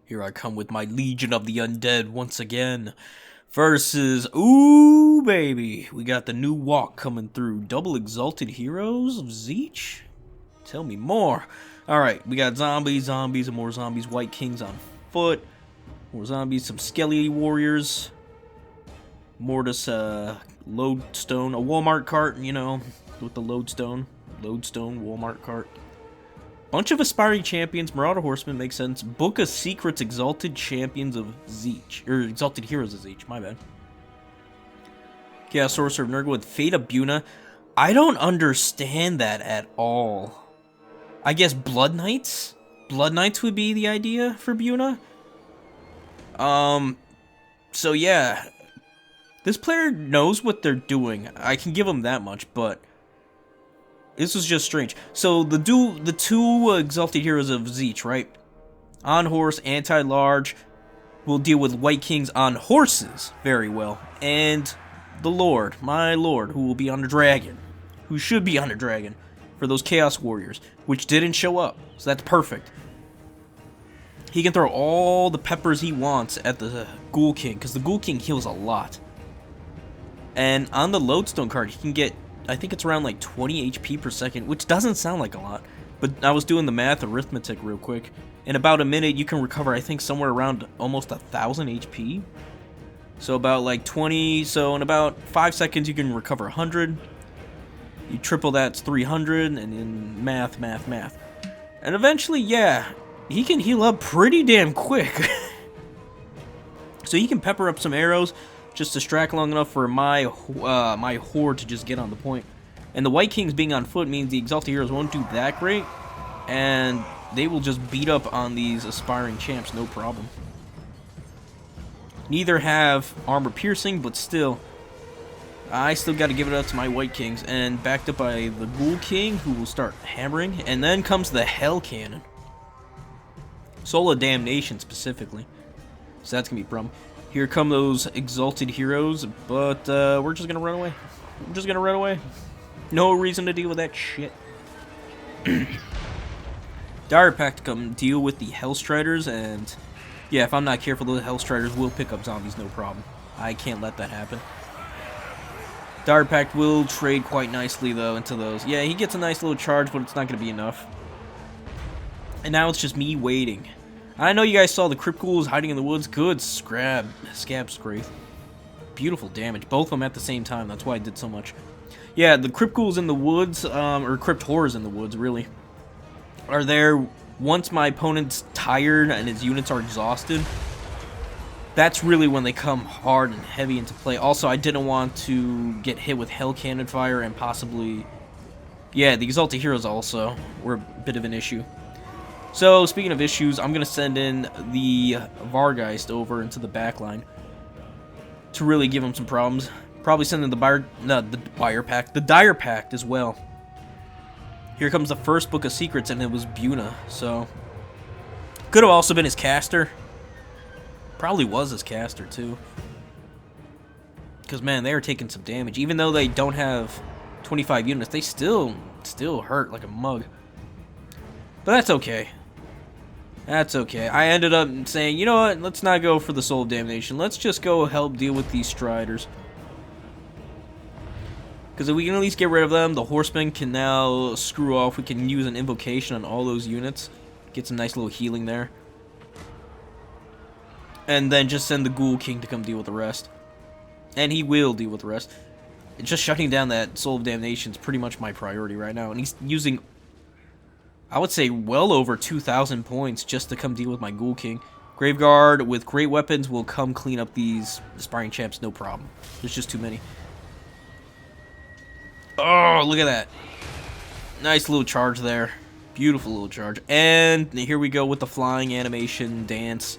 Here I come with my Legion of the Undead once again. Versus, ooh baby, we got the new WoC coming through. Double Exalted Heroes of Zeech? Tell me more. Alright, we got zombies, and more zombies. White Kings on foot. More zombies, some Skelly Warriors. Mortis, Lodestone, a Walmart cart, you know, with the Lodestone. Lodestone, Walmart cart. Bunch of aspiring champions. Marauder Horseman makes sense. Book of Secrets, Exalted Champions of Zeech. Or Exalted Heroes of Zeech, my bad. Chaos Sorcerer of Nurgle with Fate of Buna. I don't understand that at all. I guess Blood Knights? Blood Knights would be the idea for Buna? So yeah. This player knows what they're doing. I can give them that much, but this was just strange. So the two Exalted Heroes of Zeech, right? On horse, anti-large, will deal with White Kings on horses very well. And the Lord, my Lord, who will be on the dragon. Who should be on the dragon for those Chaos Warriors, which didn't show up. So that's perfect. He can throw all the peppers he wants at the Ghoul King, because the Ghoul King heals a lot. And on the Lodestone card, he can get, I think it's around like 20 HP per second, which doesn't sound like a lot. But I was doing the math arithmetic real quick. In about a minute, you can recover, I think, somewhere around almost 1,000 HP. So about like 20, so in about 5 seconds, you can recover 100. You triple that, it's 300, and then math. And eventually, yeah, he can heal up pretty damn quick. So he can pepper up some arrows, just distract long enough for my horde to just get on the point. And the White Kings being on foot means the Exalted Heroes won't do that great, and they will just beat up on these aspiring champs, no problem. Neither have armor piercing, but still, I still got to give it up to my White Kings, and backed up by the Ghoul King, who will start hammering, and then comes the Hell Cannon. Soul of Damnation, specifically. So that's going to be a problem. Here come those Exalted Heroes, but we're just going to run away. We're just going to run away. No reason to deal with that shit. Dire Pact to come deal with the Hellstriders, and yeah, if I'm not careful, the Hellstriders will pick up zombies, no problem. I can't let that happen. Dire Pact will trade quite nicely, though, into those. Yeah, he gets a nice little charge, but it's not going to be enough. And now it's just me waiting. I know you guys saw the Crypt Ghouls hiding in the woods. Good scab scrape. Beautiful damage. Both of them at the same time. That's why I did so much. Yeah, the Crypt Ghouls in the woods, or Crypt Horrors in the woods, really, are there once my opponent's tired and his units are exhausted. That's really when they come hard and heavy into play. Also, I didn't want to get hit with Hell Cannon fire and possibly... Yeah, the Exalted Heroes also were a bit of an issue. So, speaking of issues, I'm going to send in the Vargeist over into the backline to really give him some problems. Probably send in the Dire Pact as well. Here comes the first Book of Secrets, and it was Buna, so... Could have also been his caster. Probably was his caster, too. Because, man, they are taking some damage. Even though they don't have 25 units, they still hurt like a mug. But that's okay. That's okay. I ended up saying, you know what, let's not go for the Soul of Damnation. Let's just go help deal with these Striders. Because if we can at least get rid of them, the Horsemen can now screw off. We can use an Invocation on all those units. Get some nice little healing there. And then just send the Ghoul King to come deal with the rest. And he will deal with the rest. Just shutting down that Soul of Damnation is pretty much my priority right now. And he's using, I would say, well over 2,000 points just to come deal with my Ghoul King. Graveguard with great weapons will come clean up these aspiring champs, no problem. There's just too many. Oh, look at that. Nice little charge there. Beautiful little charge. And here we go with the flying animation dance.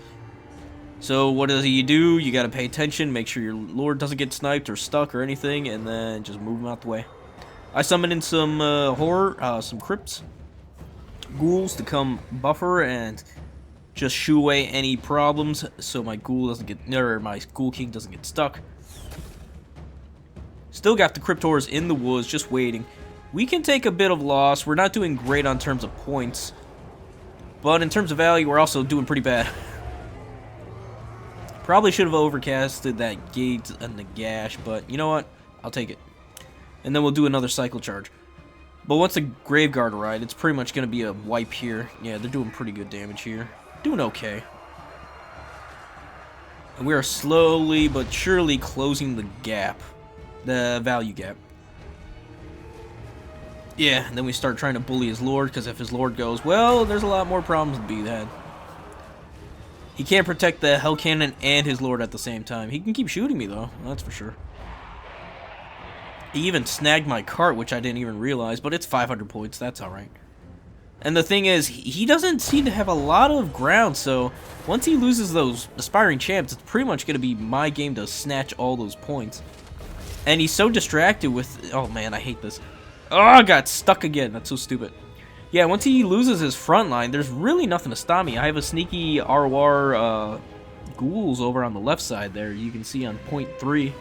So what does he do? You gotta pay attention, make sure your Lord doesn't get sniped or stuck or anything, and then just move him out the way. I summon in some some crypts, ghouls to come buffer and just shoo away any problems, so my Ghoul King doesn't get stuck. Still got the Crypt Horrors in the woods, just waiting. We can take a bit of loss. We're not doing great on terms of points, but in terms of value, we're also doing pretty bad. Probably should have overcasted that gate and the gash, but you know what? I'll take it. And then we'll do another cycle charge. But once the Graveguard arrived, it's pretty much going to be a wipe here. Yeah, they're doing pretty good damage here. Doing okay. And we are slowly but surely closing the gap. The value gap. Yeah, and then we start trying to bully his lord, because if his lord goes, well, there's a lot more problems to be had. He can't protect the Hell Cannon and his lord at the same time. He can keep shooting me, though. That's for sure. He even snagged my cart, which I didn't even realize, but it's 500 points. That's alright. And the thing is, he doesn't seem to have a lot of ground, so once he loses those aspiring champs, it's pretty much going to be my game to snatch all those points. And he's so distracted with... Oh, man, I hate this. Oh, I got stuck again. That's so stupid. Yeah, once he loses his front line, there's really nothing to stop me. I have a sneaky RWAR ghouls over on the left side there. You can see on point 3.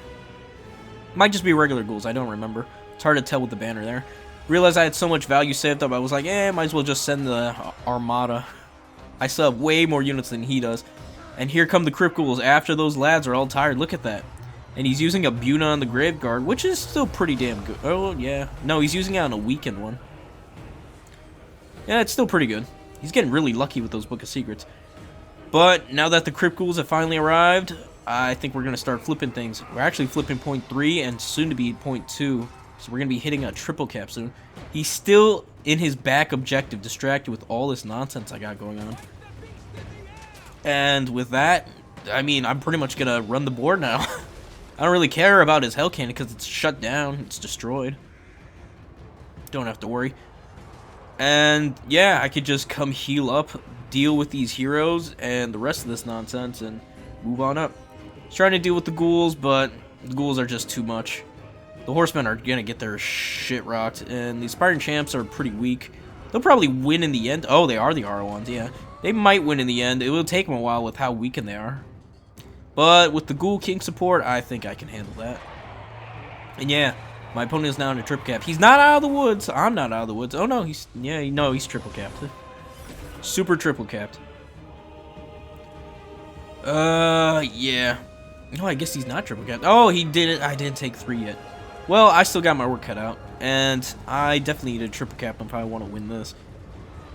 Might just be regular ghouls. I don't remember. It's hard to tell with the banner there. Realized I had so much value saved up. I was like, might as well just send the Armada. I still have way more units than he does. And here come the Crypt Ghouls after those lads are all tired. Look at that. And he's using a Buna on the Graveguard, which is still pretty damn good. Oh, yeah. No, he's using it on a weakened one. Yeah, it's still pretty good. He's getting really lucky with those Book of Secrets. But now that the Crypt Ghouls have finally arrived, I think we're going to start flipping things. We're actually flipping point 3 and soon to be point 2. So we're going to be hitting a triple cap soon. He's still in his back objective, distracted with all this nonsense I got going on. And with that, I mean, I'm pretty much going to run the board now. I don't really care about his Hell Cannon because it's shut down. It's destroyed. Don't have to worry. And yeah, I could just come heal up, deal with these heroes and the rest of this nonsense, and move on up. He's trying to deal with the ghouls, but the ghouls are just too much. The horsemen are gonna get their shit rocked, and the aspiring champs are pretty weak. They'll probably win in the end. Oh, they are the R1s, yeah. They might win in the end. It will take them a while with how weakened they are. But with the Ghoul King support, I think I can handle that. And yeah, my opponent is now in a triple cap. He's not out of the woods. I'm not out of the woods. Oh no, he's triple capped. Super triple capped. Yeah. No, I guess he's not triple capped. Oh, he did it. I didn't take 3 yet. Well, I still got my work cut out, and I definitely need a triple cap if I want to win this.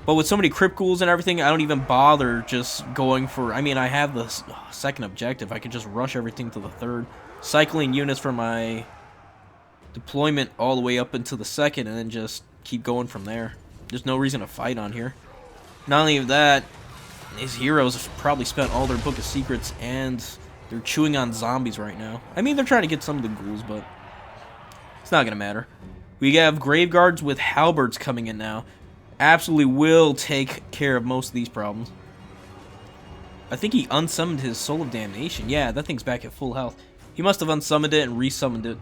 But with so many Crypt Ghouls and everything, I don't even bother just going for... I mean, I have the second objective. I could just rush everything to the third. Cycling units from my deployment all the way up into the second, and then just keep going from there. There's no reason to fight on here. Not only that, these heroes have probably spent all their Book of Secrets, and they're chewing on zombies right now. I mean, they're trying to get some of the ghouls, but it's not going to matter. We have Graveguards with halberds coming in now. Absolutely will take care of most of these problems. I think he unsummoned his Soul of Damnation. Yeah, that thing's back at full health. He must have unsummoned it and resummoned it.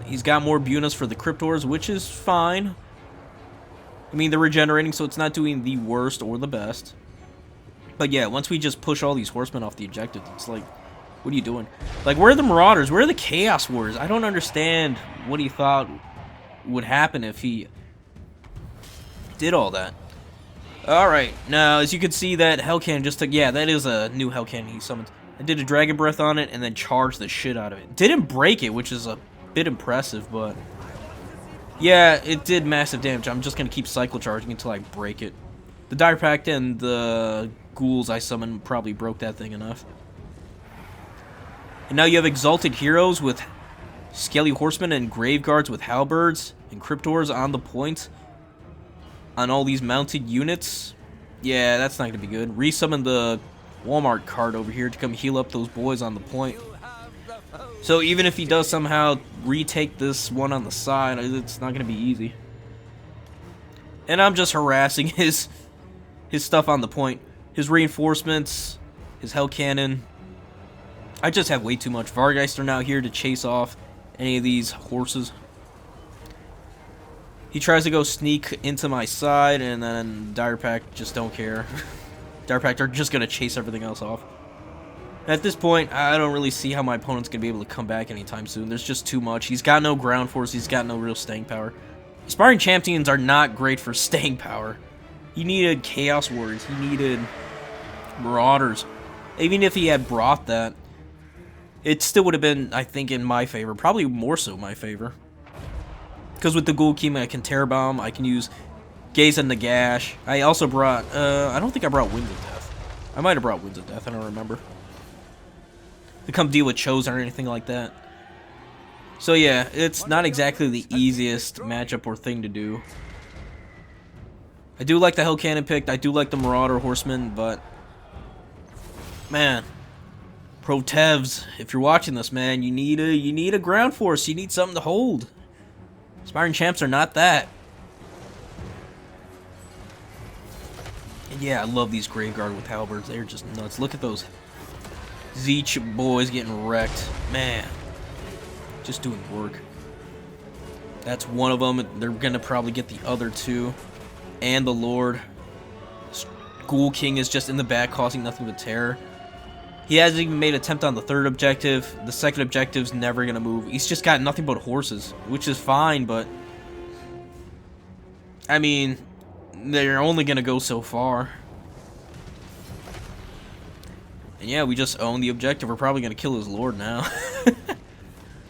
He's got more Bunas for the Cryptors, which is fine. I mean, they're regenerating, so it's not doing the worst or the best. But yeah, once we just push all these horsemen off the objective, it's like, what are you doing? Like, where are the Marauders? Where are the Chaos Warriors? I don't understand what he thought would happen if he did all that. Alright, now as you can see, that Hell Cannon just took... Yeah, that is a new Hell Cannon he summoned. I did a Dragon Breath on it and then charged the shit out of it. Didn't break it, which is a bit impressive, but... Yeah, it did massive damage. I'm just going to keep cycle charging until I break it. The Dire Pact and the ghouls I summoned probably broke that thing enough. And now you have Exalted Heroes with Skelly Horsemen and Graveguards with Halberds and Cryptors on the point. On all these mounted units. Yeah, that's not going to be good. Resummon the Walmart cart over here to come heal up those boys on the point. So even if he does somehow retake this one on the side, it's not going to be easy. And I'm just harassing his stuff on the point. His reinforcements, his Hell Cannon. I just have way too much. Vargeist are now here to chase off any of these horses. He tries to go sneak into my side, and then Dire Pact just don't care. Dire Pact are just going to chase everything else off. At this point, I don't really see how my opponent's going to be able to come back anytime soon. There's just too much. He's got no ground force. He's got no real staying power. Aspiring Champions are not great for staying power. He needed Chaos Warriors. He needed Marauders. Even if he had brought that, it still would have been, I think, in my favor. Probably more so my favor. Because with the WoC, I can Terror Bomb, I can use Gaze and Nagash. I also brought, I don't think I brought Winds of Death. I might have brought Winds of Death, I don't remember. To come deal with Chosen or anything like that. So yeah, it's not exactly the easiest matchup or thing to do. I do like the Hell Cannon picked, I do like the Marauder Horseman, but... man. Pro Tevs, if you're watching this, man, you need a ground force, you need something to hold. Aspiring Champs are not that. And yeah, I love these Graveguard with Halberds. They're just nuts. Look at those Zeech boys getting wrecked. Man. Just doing work. That's one of them. They're going to probably get the other two. And the Lord. Ghoul King is just in the back causing nothing but terror. He hasn't even made an attempt on the third objective. The second objective's never going to move. He's just got nothing but horses, which is fine, but... I mean, they're only going to go so far. And yeah, we just own the objective. We're probably going to kill his Lord now.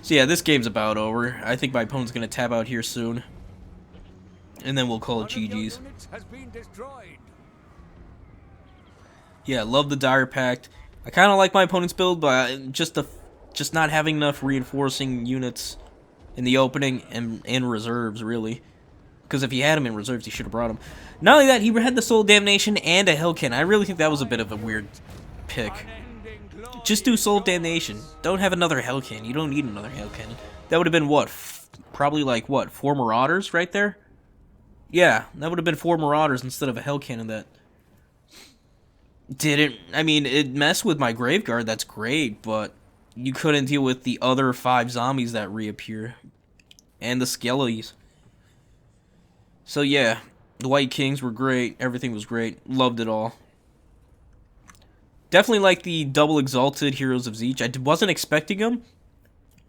So yeah, this game's about over. I think my opponent's going to tab out here soon. And then we'll call it GG's. Yeah, love the Dire Pact. I kind of like my opponent's build, but just not having enough reinforcing units in the opening and in reserves, really. Because if he had him in reserves, he should have brought him. Not only that, he had the Soul Damnation and a Hellkin. I really think that was a bit of a weird pick. Just do Soul Damnation. Don't have another Hellkin. You don't need another Hellkin. That would have been, what, probably like, what, 4 Marauders right there? Yeah, that would have been 4 Marauders instead of a Hellcannon that... didn't... I mean, it messed with my Graveguard, that's great, but you couldn't deal with the other 5 zombies that reappear. And the Skellies. So yeah, the White Kings were great, everything was great, loved it all. Definitely like the double exalted Heroes of Zeech. I wasn't expecting them,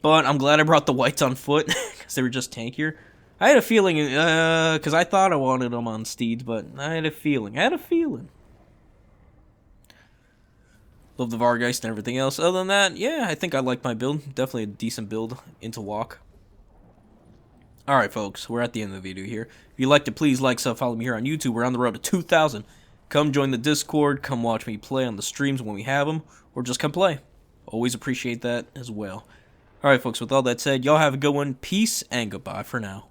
but I'm glad I brought the Whites on foot, because they were just tankier. I had a feeling, because I thought I wanted them on Steeds, but I had a feeling. Love the Vargeist and everything else. Other than that, yeah, I think I like my build. Definitely a decent build into WoC. Alright, folks, we're at the end of the video here. If you liked it, please like, sub, follow me here on YouTube. We're on the road to 2,000. Come join the Discord. Come watch me play on the streams when we have them. Or just come play. Always appreciate that as well. Alright, folks, with all that said, y'all have a good one. Peace and goodbye for now.